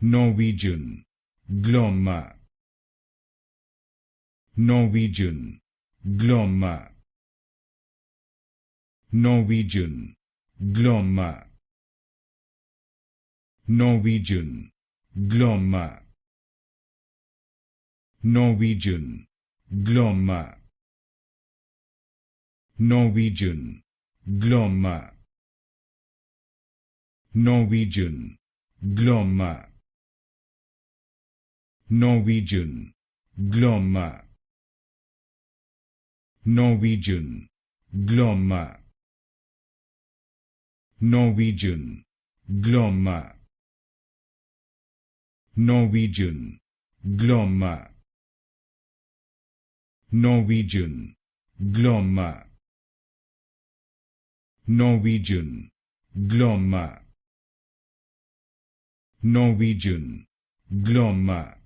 Norwegian, Glomma. Norwegian, Glomma. Norwegian, Glomma. Norwegian, Glomma. Norwegian, Glomma. Norwegian, Glomma. Norwegian, Glomma. Norwegian, Glomma. Norwegian, Glomma. Norwegian, Glomma. Norwegian, Glomma. Norwegian, Glomma. Norwegian, Glomma. Norwegian, Glomma.